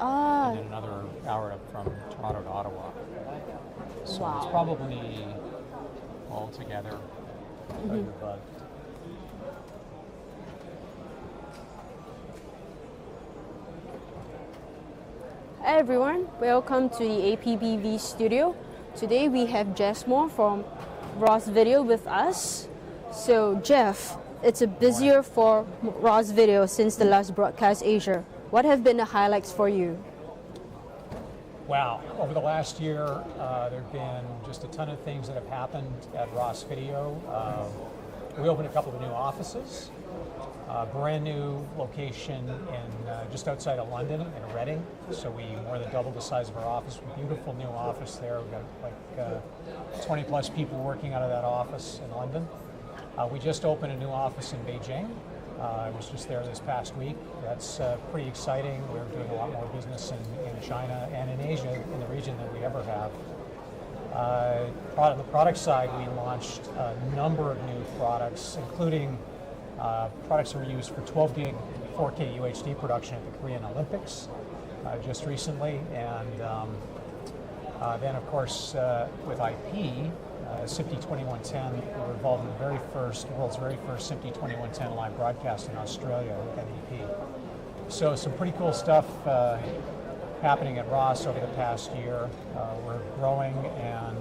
Ah, and then another hour up from Toronto to Ottawa. So wow. it's probably altogether about Hi everyone, welcome to the APB vStudio. Today we have Jeff Moore from vStudio with us. So Jeff, it's a busier for vStudio since the last broadcast Asia. What have been the highlights for you? Wow, over the last year, there have been just a ton of things that have happened at vStudio. We opened a couple of new offices, a brand new location in just outside of London in Reading. So we more than doubled the size of our office. Beautiful new office there. We've got like 20 plus people working out of that office in London. We just opened a new office in Beijing. I was just there this past week. That's pretty exciting. We're doing a lot more business in China and in Asia, in the region, than we ever have. On the product side, we launched a number of new products, including products that were used for 12 gig 4K UHD production at the Korean Olympics just recently. And then, of course, with IP, SIPD 2110, we were involved in the world's very first SIPD 2110 live broadcast in Australia with NEP. So some pretty cool stuff happening at ROS over the past year. We're growing, and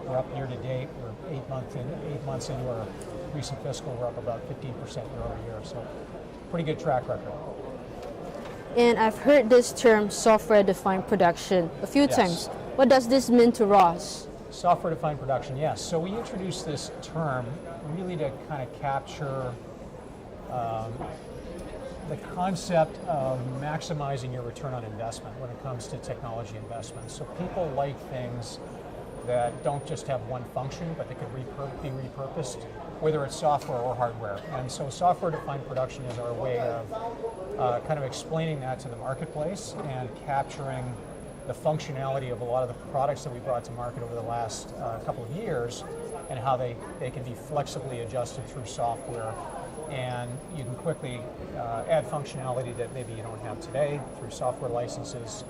we're up year to date. We're 8 months into our recent fiscal. We're up about 15% year over year. So pretty good track record. And I've heard this term software-defined production a few times. What does this mean to ROS? Software-defined production, yes. So we introduced this term really to kind of capture the concept of maximizing your return on investment when it comes to technology investments. So people like things that don't just have one function, but they could be repurposed, whether it's software or hardware. And so software-defined production is our way of kind of explaining that to the marketplace and capturing the functionality of a lot of the products that we brought to market over the last couple of years, and how they can be flexibly adjusted through software. And you can quickly add functionality that maybe you don't have today through software licenses,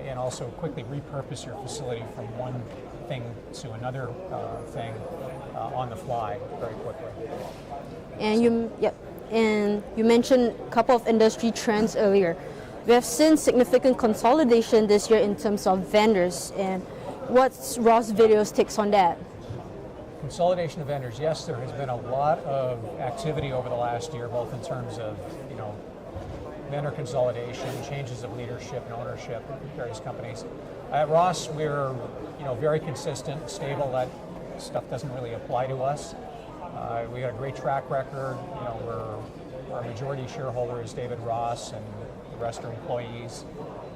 and also quickly repurpose your facility from one thing to another thing on the fly very quickly. And you mentioned a couple of industry trends earlier. We have seen significant consolidation this year in terms of vendors, and what's vStudio's takes on that? Consolidation of vendors, yes, there has been a lot of activity over the last year, both in terms of vendor consolidation, changes of leadership and ownership in various companies. At ROS, we're very consistent, stable. That stuff doesn't really apply to us. We got a great track record. Our majority shareholder is David Ross, and the rest are employees.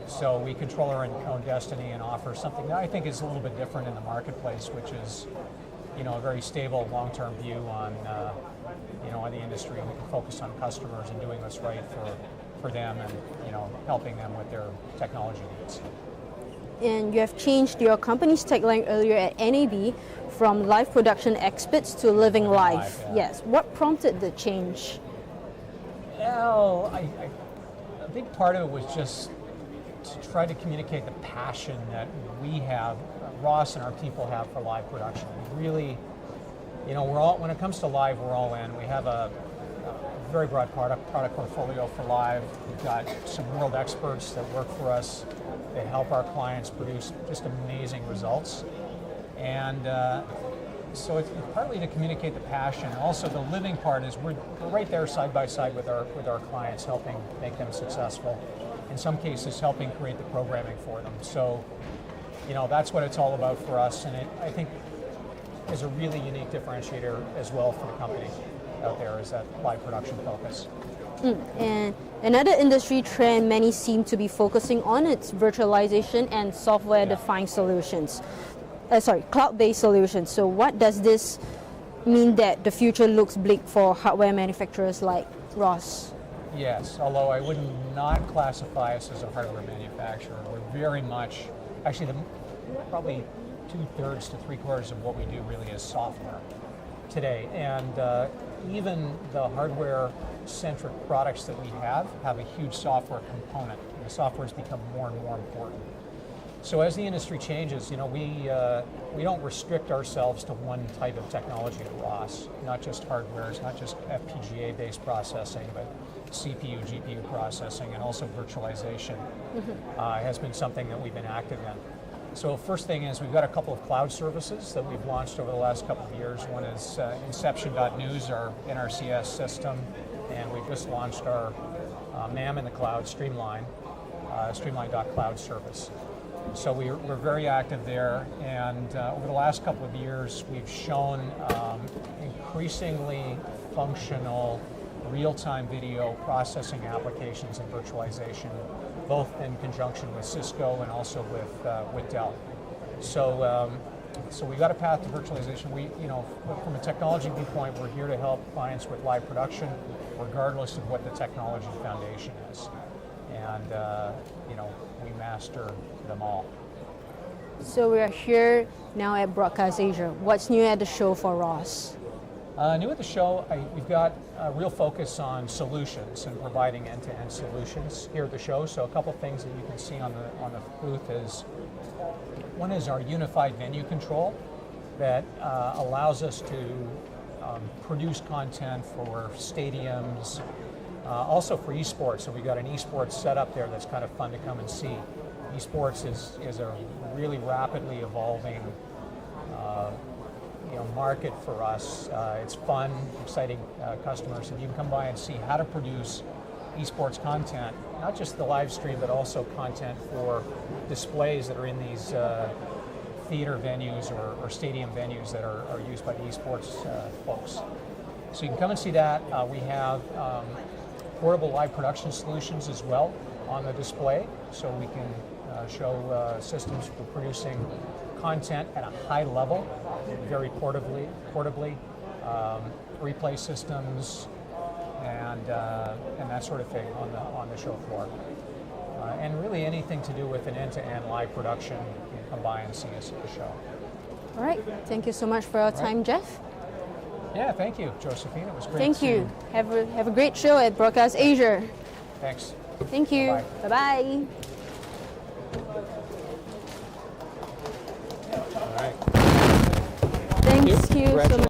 So we control our own destiny and offer something that I think is a little bit different in the marketplace, which is a very stable long-term view on the industry. We can focus on customers and doing what's right for them, and helping them with their technology needs. And you have changed your company's tagline earlier at NAB from live production experts to living live. Yeah. Yes. What prompted the change? Well, a big part of it was just to try to communicate the passion that we have, Ross and our people have, for live production. We really, when it comes to live, we're all in. We have a very broad product portfolio for live. We've got some world experts that work for us. They help our clients produce just amazing results. And so it's partly to communicate the passion. Also, the living part is we're right there side by side with our clients, helping make them successful. In some cases, helping create the programming for them. So, that's what it's all about for us, and I think is a really unique differentiator as well for the company out there, is that live production focus. And another industry trend many seem to be focusing on is virtualization and software-defined solutions. Cloud-based solutions. So what does this mean that the future looks bleak for hardware manufacturers like ROS? Yes, although I would not classify us as a hardware manufacturer. We're very much, actually probably 2/3 to 3/4 of what we do really is software. today. And even the hardware-centric products that we have a huge software component. And the software has become more and more important. So as the industry changes, you know, we don't restrict ourselves to one type of technology at Ross. Not just hardware, it's not just FPGA-based processing, but CPU, GPU processing, and also virtualization has been something that we've been active in. So first thing is we've got a couple of cloud services that we've launched over the last couple of years. One is Inception.News, our NRCS system, and we've just launched our MAM in the cloud, Streamline.Cloud service. So we're very active there, and over the last couple of years we've shown increasingly functional real-time video processing applications and virtualization, both in conjunction with Cisco and also with Dell. So we've got a path to virtualization. From a technology viewpoint, we're here to help clients with live production, regardless of what the technology foundation is. And we master them all. So we are here now at Broadcast Asia. What's new at the show for Ross? New at the show, we've got a real focus on solutions and providing end-to-end solutions here at the show. So a couple things that you can see on the booth is, one is our unified venue control that allows us to produce content for stadiums, also for esports. So we've got an esports setup there that's kind of fun to come and see. Esports is a really rapidly evolving market for us. It's fun, exciting customers, and you can come by and see how to produce esports content, not just the live stream, but also content for displays that are in these theater venues or stadium venues that are used by the esports folks. So you can come and see that. We have portable live production solutions as well on the display, so we can show systems for producing content at a high level, very portably, replay systems, and that sort of thing on the show floor. And really anything to do with an end-to-end live production, you can come by and see us at the show. All right. Thank you so much for your time, Jeff. Yeah, thank you, Josephine. It was great. Thank you. Have a great show at Broadcast Asia. Thanks. Thank you. Bye-bye. Bye-bye. All right. Thank you so much.